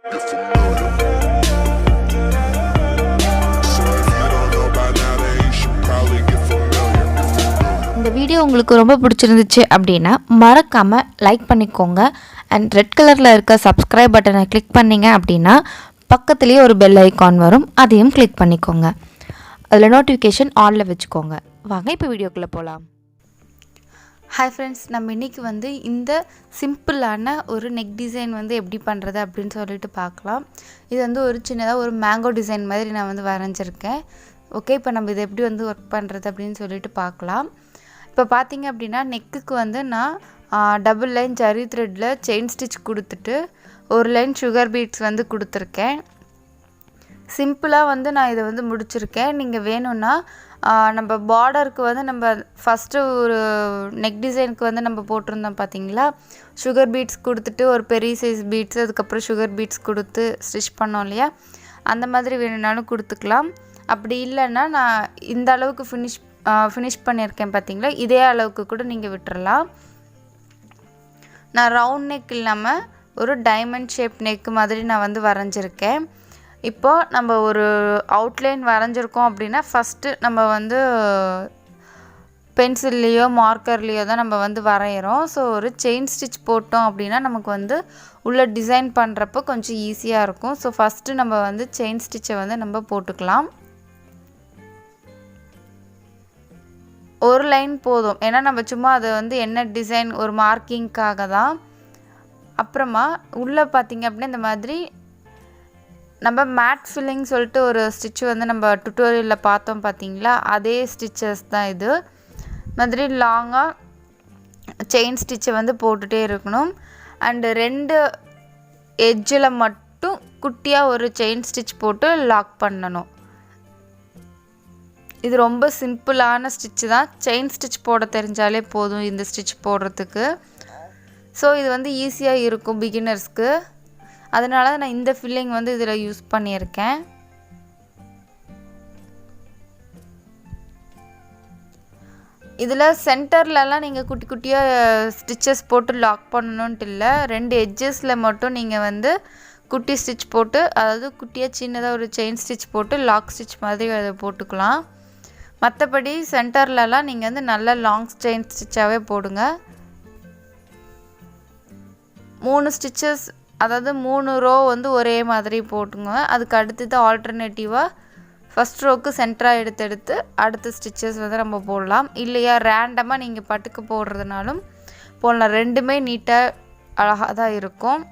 You're familiar. So if you don't know by now, then you should probably get familiar. இந்த video உங்களுக்கு ரொம்ப பிடிச்சிருந்துச்சு அப்படின்னா மறக்காமல் லைக் பண்ணிக்கோங்க. அண்ட் ரெட் கலரில் இருக்க சப்ஸ்கிரைப் பட்டனை கிளிக் பண்ணிங்க அப்படின்னா பக்கத்துலேயே ஒரு பெல் ஐக்கான் வரும், அதையும் கிளிக் பண்ணிக்கோங்க. அதில் நோட்டிஃபிகேஷன் ஆனில் வச்சுக்கோங்க. வாங்க இப்போ வீடியோக்குள்ளே போகலாம். ஹாய் ஃப்ரெண்ட்ஸ், நம்ம இன்றைக்கி இந்த சிம்பிளான ஒரு நெக் டிசைன் எப்படி பண்ணுறது அப்படின்னு சொல்லிட்டு பார்க்கலாம். இது ஒரு சின்னதாக ஒரு மேங்கோ டிசைன் மாதிரி நான் வரைஞ்சிருக்கேன். ஓகே, இப்போ நம்ம இதை எப்படி ஒர்க் பண்ணுறது அப்படின்னு சொல்லிட்டு பார்க்கலாம். இப்போ பார்த்தீங்க அப்படின்னா நெக்குக்கு நான் டபுள் லைன் ஜரி த்ரெட்டில் செயின் ஸ்டிச் கொடுத்துட்டு ஒரு லைன் சுகர் பீட்ஸ் கொடுத்துருக்கேன். சிம்பிளாக நான் இதை முடிச்சிருக்கேன். நீங்கள் வேணும்னா நம்ம பார்டருக்கு நம்ம ஃபஸ்ட்டு ஒரு நெக் டிசைனுக்கு நம்ம போட்டிருந்தோம் பார்த்தீங்களா, சுகர் பீட்ஸ் கொடுத்துட்டு ஒரு பெரிய சைஸ் பீட்ஸ், அதுக்கப்புறம் சுகர் பீட்ஸ் கொடுத்து ஸ்டிச் பண்ணோம் இல்லையா, அந்த மாதிரி வேணும்னாலும் கொடுத்துக்கலாம். அப்படி இல்லைன்னா நான் இந்த அளவுக்கு ஃபினிஷ் பண்ணியிருக்கேன் பார்த்தீங்களா, இதே அளவுக்கு கூட நீங்கள் விட்டுறலாம். நான் ரவுண்ட் நெக் இல்லாமல் ஒரு டைமண்ட் ஷேப் நெக் மாதிரி நான் வரைஞ்சிருக்கேன். இப்போது நம்ம ஒரு அவுட்லைன் வரைஞ்சிருக்கோம் அப்படின்னா ஃபஸ்ட்டு நம்ம பென்சில்லையோ மார்க்கர்லேயோ தான் நம்ம வரைகிறோம். ஸோ ஒரு செயின் ஸ்டிச் போட்டோம் அப்படின்னா நமக்கு உள்ள டிசைன் பண்ணுறப்போ கொஞ்சம் ஈஸியாக இருக்கும். ஸோ ஃபஸ்ட்டு நம்ம செயின் ஸ்டிச்சை நம்ம போட்டுக்கலாம். ஒரு லைன் போதும், ஏன்னா நம்ம சும்மா அது என்ன டிசைன் ஒரு மார்க்கிங்காக தான். அப்புறமா உள்ளே பார்த்திங்க அப்படின்னா இந்த மாதிரி நம்ம மேட் ஃபில்லிங் சொல்லிட்டு ஒரு ஸ்டிச்சு நம்ம டுட்டோரியலில் பார்த்தோம் பார்த்தீங்களா, அதே ஸ்டிச்சஸ் தான் இது. மாதிரி லாங்காக செயின் ஸ்டிச்சை போட்டுகிட்டே இருக்கணும். அண்டு 2 எட்ஜில் மட்டும் குட்டியாக ஒரு செயின் ஸ்டிச் போட்டு லாக் பண்ணணும். இது ரொம்ப சிம்பிளான ஸ்டிச்சு தான். செயின் ஸ்டிச் போட தெரிஞ்சாலே போதும் இந்த ஸ்டிச் போடுறதுக்கு. ஸோ இது ஈஸியாக இருக்கும் பிகினர்ஸ்க்கு. அதனால தான் நான் இந்த ஃபில்லிங் இதில் யூஸ் பண்ணியிருக்கேன். இதில் சென்டர்லலாம் நீங்கள் குட்டி குட்டியாக ஸ்டிச்சஸ் போட்டு லாக் பண்ணணுன்ட்டு இல்லை. 2 எட்ஜஸில் மட்டும் நீங்கள் குட்டி ஸ்டிச் போட்டு, அதாவது குட்டியாக சின்னதாக ஒரு செயின் ஸ்டிச் போட்டு லாக் ஸ்டிச் மாதிரி அதை போட்டுக்கலாம். மற்றபடி சென்டர்லலாம் நீங்கள் நல்லா லாங் செயின் ஸ்டிச்சாகவே போடுங்க. 3 ஸ்டிச்சஸ், அதாவது 3 ரோ ஒரே மாதிரி போட்டுங்க. அதுக்கு அடுத்தது ஆல்டர்னேட்டிவாக ஃபஸ்ட் ரோக்கு சென்டராக எடுத்து அடுத்த ஸ்டிச்சஸ் நம்ம போடலாம். இல்லையா ரேண்டமாக நீங்கள் பட்டுக்கு போடுறதுனாலும் போடலாம். ரெண்டுமே நீட்டாக அழகாக தான் இருக்கும்.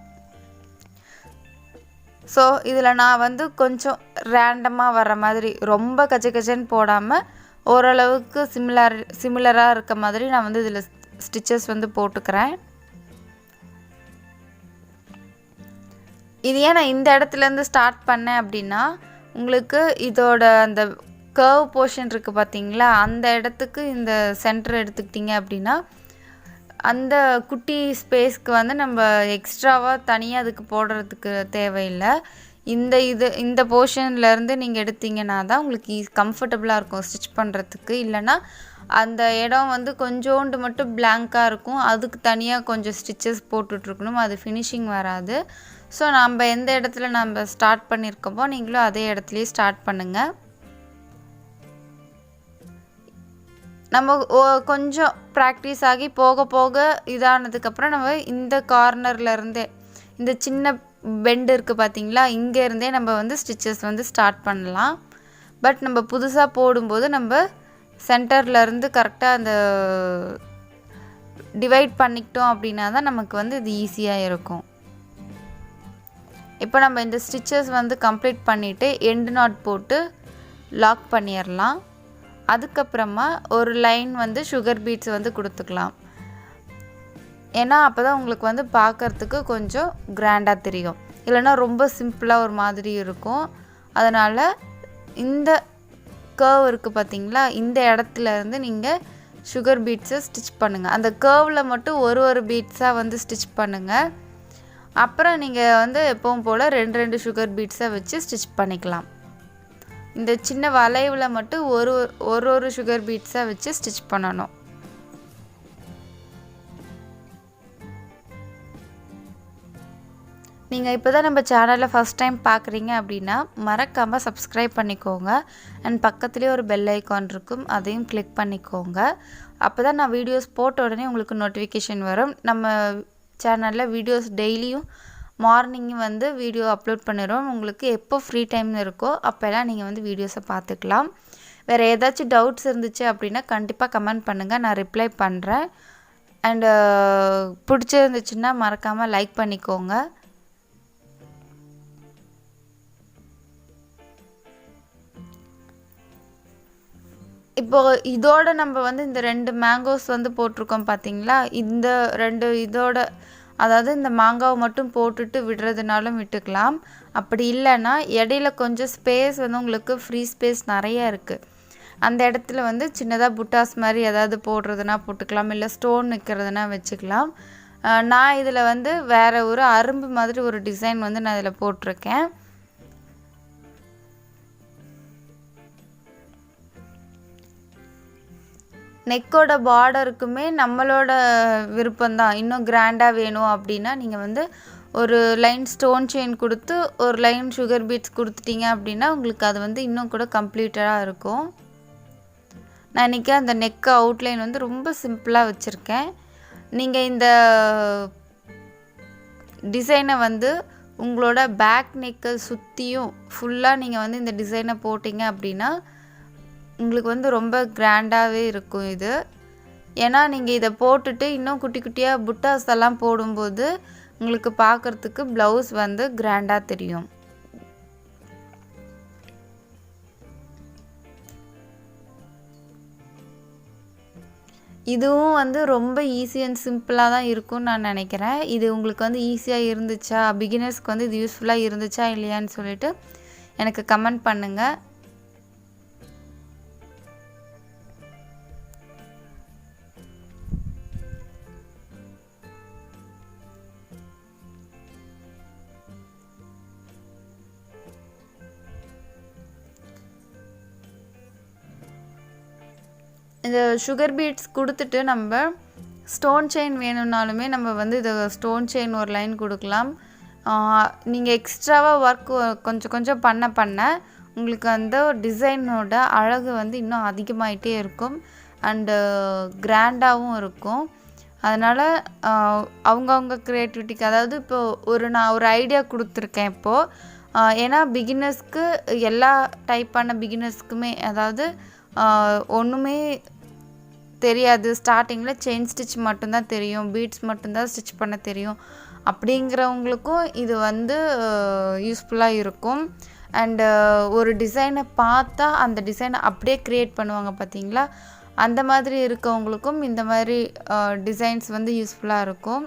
ஸோ இதில் நான் கொஞ்சம் ரேண்டமாக வர மாதிரி ரொம்ப கச்சன்னு போடாமல் ஓரளவுக்கு சிமிலராக இருக்க மாதிரி நான் இதில் ஸ்டிச்சஸ் போட்டுக்கிறேன். இது ஏன் நான் இந்த இடத்துலேருந்து ஸ்டார்ட் பண்ணேன் அப்படின்னா, உங்களுக்கு இதோட அந்த கர்வ் போர்ஷன் இருக்குது பார்த்தீங்களா, அந்த இடத்துக்கு இந்த சென்டர் எடுத்துக்கிட்டிங்க அப்படின்னா அந்த குட்டி ஸ்பேஸ்க்கு நம்ம எக்ஸ்ட்ராவாக தனியாக அதுக்கு போடுறதுக்கு தேவையில்லை. இந்த போர்ஷன்லேருந்து நீங்கள் எடுத்திங்கன்னா தான் உங்களுக்கு கம்ஃபர்டபுளாக இருக்கும் ஸ்டிச் பண்ணுறதுக்கு. இல்லைன்னா அந்த இடம் கொஞ்சோண்டு மட்டும் பிளாங்காக இருக்கும், அதுக்கு தனியாக கொஞ்சம் ஸ்டிச்சஸ் போட்டுட்ருக்கணும், அது ஃபினிஷிங் வராது. ஸோ நம்ம எந்த இடத்துல நம்ம ஸ்டார்ட் பண்ணியிருக்கோமோ நீங்களும் அதே இடத்துலையே ஸ்டார்ட் பண்ணுங்கள். நம்ம கொஞ்சம் ப்ராக்டிஸ் ஆகி போக போக இதானதுக்கப்புறம் நம்ம இந்த கார்னர்லேருந்தே இந்த சின்ன பெண்டு இருக்குது பார்த்தீங்களா, இங்கேருந்தே நம்ம ஸ்டிச்சஸ் ஸ்டார்ட் பண்ணலாம். பட் நம்ம புதுசாக போடும்போது நம்ம சென்டர்லேருந்து கரெக்டாக அந்த டிவைட் பண்ணிக்கிட்டோம் அப்படின்னா தான் நமக்கு இது ஈஸியாக இருக்கும். இப்போ நம்ம இந்த ஸ்டிச்சஸ் கம்ப்ளீட் பண்ணிவிட்டு எண்டு நாட் போட்டு லாக் பண்ணிடலாம். அதுக்கப்புறமா ஒரு லைன் சுகர் பீட்ஸ் கொடுத்துக்கலாம். ஏன்னா அப்போ தான் உங்களுக்கு பார்க்குறதுக்கு கொஞ்சம் கிராண்டாக தெரியும். இல்லைன்னா ரொம்ப சிம்பிளாக ஒரு மாதிரி இருக்கும். அதனால் இந்த கர்வ் இருக்குது பார்த்தீங்களா, இந்த இடத்துலேருந்து நீங்கள் சுகர் பீட்ஸை ஸ்டிச் பண்ணுங்கள். அந்த கர்வில் மட்டும் ஒரு பீட்ஸாக ஸ்டிச் பண்ணுங்கள். அப்புறம் நீங்கள் எப்பவும் போல் 2 சுகர் பீட்ஸை வச்சு ஸ்டிச் பண்ணிக்கலாம். இந்த சின்ன வளைவில் மட்டும் ஒரு சுகர் பீட்ஸை வச்சு ஸ்டிச் பண்ணணும். நீங்கள் இப்போ தான் நம்ம சேனலில் ஃபஸ்ட் டைம் பார்க்குறீங்க அப்படின்னா மறக்காமல் சப்ஸ்கிரைப் பண்ணிக்கோங்க. அண்ட் பக்கத்துலேயே ஒரு பெல் ஐக்கான் இருக்கும், அதையும் கிளிக் பண்ணிக்கோங்க. அப்போ தான் நான் வீடியோஸ் போட்ட உடனே உங்களுக்கு நோட்டிஃபிகேஷன் வரும். நம்ம சேனலில் வீடியோஸ் டெய்லியும் மார்னிங் வந்து வீடியோ அப்லோட் பண்ணிடுவோம். உங்களுக்கு எப்போ ஃப்ரீ டைம் இருக்கோ அப்போல்லாம் நீங்கள் வந்து வீடியோஸை பார்த்துக்கலாம். வேறு ஏதாச்சும் டவுட்ஸ் இருந்துச்சு அப்படின்னா கண்டிப்பாக கமெண்ட் பண்ணுங்கள், நான் ரிப்ளை பண்ணுறேன். அண்டு பிடிச்சிருந்துச்சுன்னா மறக்காமல் லைக் பண்ணிக்கோங்க. இப்போது இதோட நம்ம வந்து இந்த 2 மேங்கோஸ் வந்து போட்டிருக்கோம் பார்த்தீங்களா, இந்த 2 இதோட அதாவது இந்த மாங்காவை மட்டும் போட்டுட்டு விடுறதுனாலும் விட்டுக்கலாம். அப்படி இல்லைன்னா இடையில கொஞ்சம் ஸ்பேஸ் வந்து உங்களுக்கு ஃப்ரீ ஸ்பேஸ் நிறையா இருக்குது. அந்த இடத்துல வந்து சின்னதாக புட்டாஸ் மாதிரி ஏதாவது போடுறதுனா போட்டுக்கலாம், இல்லை ஸ்டோன் வைக்கிறதுனா வச்சுக்கலாம். நான் இதில் வந்து வேறு ஒரு அரும்பு மாதிரி ஒரு டிசைன் வந்து நான் இதில் போட்டிருக்கேன். நெக்கோட பார்டருக்குமே நம்மளோட விருப்பம்தான். இன்னும் கிராண்டாக வேணும் அப்படின்னா நீங்கள் வந்து ஒரு லைன் ஸ்டோன் செயின் கொடுத்து ஒரு லைன் சுகர் பீட்ஸ் கொடுத்துட்டீங்க அப்படின்னா உங்களுக்கு அது வந்து இன்னும் கூட கம்ப்ளீட்டடாக இருக்கும். நான் இன்றைக்கி அந்த நெக்கு அவுட்லைன் வந்து ரொம்ப சிம்பிளாக வச்சுருக்கேன். நீங்கள் இந்த டிசைனை வந்து உங்களோட பேக் நெக்கை சுற்றியும் ஃபுல்லாக நீங்கள் வந்து இந்த டிசைனை போட்டிங்க அப்படின்னா உங்களுக்கு வந்து ரொம்ப கிராண்டாகவே இருக்கும் இது. ஏன்னா நீங்கள் இதை போட்டுட்டு இன்னும் குட்டி குட்டியாக புட்டாஸ் எல்லாம் போடும்போது உங்களுக்கு பார்க்குறதுக்கு ப்ளவுஸ் வந்து கிராண்டாக தெரியும். இதுவும் வந்து ரொம்ப ஈஸி அண்ட் சிம்பிளாக தான் இருக்கும்னு நான் நினைக்கிறேன். இது உங்களுக்கு வந்து ஈஸியாக இருந்துச்சா, பிகினர்ஸ்க்கு வந்து இது யூஸ்ஃபுல்லாக இருந்துச்சா இல்லையான்னு சொல்லிட்டு எனக்கு கமெண்ட் பண்ணுங்கள். இந்த சுகர் பீட்ஸ் கொடுத்துட்டு நம்ம ஸ்டோன் செயின் வேணும்னாலுமே நம்ம வந்து இதை ஸ்டோன் செயின் ஒரு லைன் கொடுக்கலாம். நீங்கள் எக்ஸ்ட்ராவாக ஒர்க் கொஞ்சம் கொஞ்சம் பண்ண உங்களுக்கு அந்த டிசைனோட அழகு வந்து இன்னும் அதிகமாகிட்டே இருக்கும் அண்டு கிராண்டாகவும் இருக்கும். அதனால் அவங்கவுங்க க்ரியேட்டிவிட்டிக்கு, அதாவது இப்போது நான் ஒரு ஐடியா கொடுத்துருக்கேன் இப்போது. ஏன்னா பிகினர்ஸ்க்கு எல்லா டைப்பான பிகினர்ஸ்க்குமே, அதாவது ஒன்றுமே தெரியாது, ஸ்டார்டிங்கில் செயின் ஸ்டிச் மட்டும்தான் தெரியும், பீட்ஸ் மட்டும்தான் ஸ்டிச் பண்ண தெரியும் அப்படிங்கிறவங்களுக்கும் இது வந்து யூஸ்ஃபுல்லாக இருக்கும். அண்டு ஒரு டிசைனை பார்த்தா அந்த டிசைனை அப்படியே க்ரியேட் பண்ணுவாங்க பார்த்தீங்களா, அந்த மாதிரி இருக்கவங்களுக்கும் இந்த மாதிரி டிசைன்ஸ் வந்து யூஸ்ஃபுல்லாக இருக்கும்.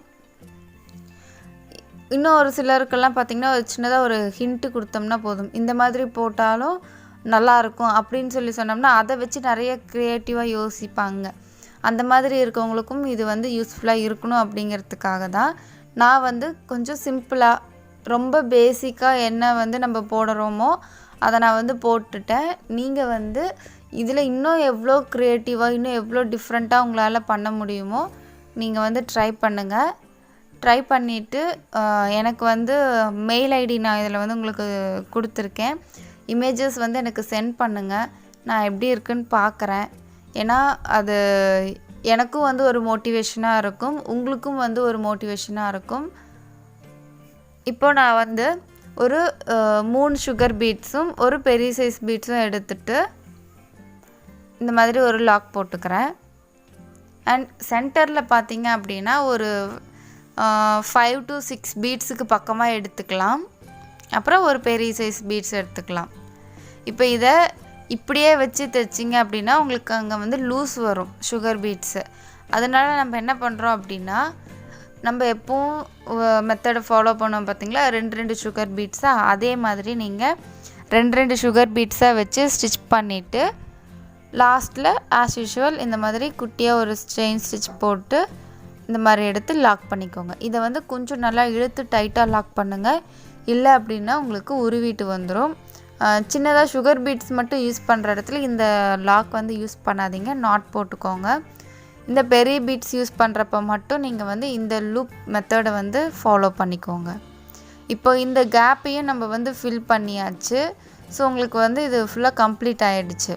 இன்னும் ஒரு சிலருக்கெல்லாம் பார்த்திங்கன்னா ஒரு சின்னதாக ஒரு ஹிண்ட்டு கொடுத்தோம்னா போதும், இந்த மாதிரி போட்டாலும் நல்லாயிருக்கும் அப்படின்னு சொன்னோம்னா அதை வச்சு நிறைய க்ரியேட்டிவாக யோசிப்பாங்க. அந்த மாதிரி இருக்கவங்களுக்கும் இது வந்து யூஸ்ஃபுல்லாக இருக்கணும் அப்படிங்கிறதுக்காக தான் நான் வந்து கொஞ்சம் சிம்பிளாக ரொம்ப பேசிக்காக என்ன வந்து நம்ம போடுறோமோ அதை நான் வந்து போட்டுட்டேன். நீங்கள் வந்து இதில் இன்னும் எவ்வளோ க்ரியேட்டிவாக இன்னும் எவ்வளோ டிஃப்ரெண்ட்டாக உங்களால் பண்ண முடியுமோ நீங்கள் வந்து ட்ரை பண்ணுங்கள். ட்ரை பண்ணிவிட்டு எனக்கு வந்து மெயில் ஐடி நான் இதில் வந்து உங்களுக்கு கொடுத்துருக்கேன். இமேஜஸ் வந்து எனக்கு சென்ட் பண்ணுங்கள், நான் எப்படி இருக்குன்னு பார்க்குறேன். ஏன்னா அது எனக்கும் வந்து ஒரு மோட்டிவேஷனாக இருக்கும், உங்களுக்கும் வந்து ஒரு மோட்டிவேஷனாக இருக்கும். இப்போ நான் வந்து ஒரு 3 சுகர் பீட்ஸும் ஒரு பெரிய சைஸ் பீட்ஸும் எடுத்துகிட்டு இந்த மாதிரி ஒரு லாக் போட்டுக்கிறேன். அண்ட் சென்டரில் பார்த்தீங்க அப்படின்னா ஒரு 5 to 6 பீட்ஸுக்கு பக்கமாக எடுத்துக்கலாம். அப்புறம் ஒரு பெரிய சைஸ் பீட்ஸ் எடுத்துக்கலாம். இப்போ இதை இப்படியே வச்சு தைச்சிங்க அப்படின்னா உங்களுக்கு அங்கே வந்து லூஸ் வரும் சுகர் பீட்ஸு. அதனால் நம்ம என்ன பண்ணுறோம் அப்படின்னா, நம்ம எப்பவும் மெத்தடை ஃபாலோ பண்ணோம் பார்த்தீங்களா, 2 சுகர் பீட்ஸாக, அதே மாதிரி நீங்கள் 2 சுகர் பீட்ஸாக வச்சு ஸ்டிச் பண்ணிவிட்டு லாஸ்ட்டில் ஆஸ் யூஷுவல் இந்த மாதிரி குட்டியாக ஒரு செயின் ஸ்டிச் போட்டு இந்த மாதிரி எடுத்து லாக் பண்ணிக்கோங்க. இதை வந்து கொஞ்சம் நல்லா இழுத்து டைட்டாக லாக் பண்ணுங்கள், இல்லை அப்படின்னா உங்களுக்கு உருவிட்டு வந்துடும். சின்னதாக சுகர் பீட்ஸ் மட்டும் யூஸ் பண்ணுற இடத்துல இந்த லாக் வந்து யூஸ் பண்ணாதீங்க, நாட் போட்டுக்கோங்க. இந்த பெரிய பீட்ஸ் யூஸ் பண்ணுறப்ப மட்டும் நீங்கள் வந்து இந்த லூப் மெத்தடை வந்து ஃபாலோ பண்ணிக்கோங்க. இப்போ இந்த கேப்பையும் நம்ம வந்து ஃபில் பண்ணியாச்சு. ஸோ உங்களுக்கு வந்து இது ஃபுல்லாக கம்ப்ளீட் ஆகிடுச்சு.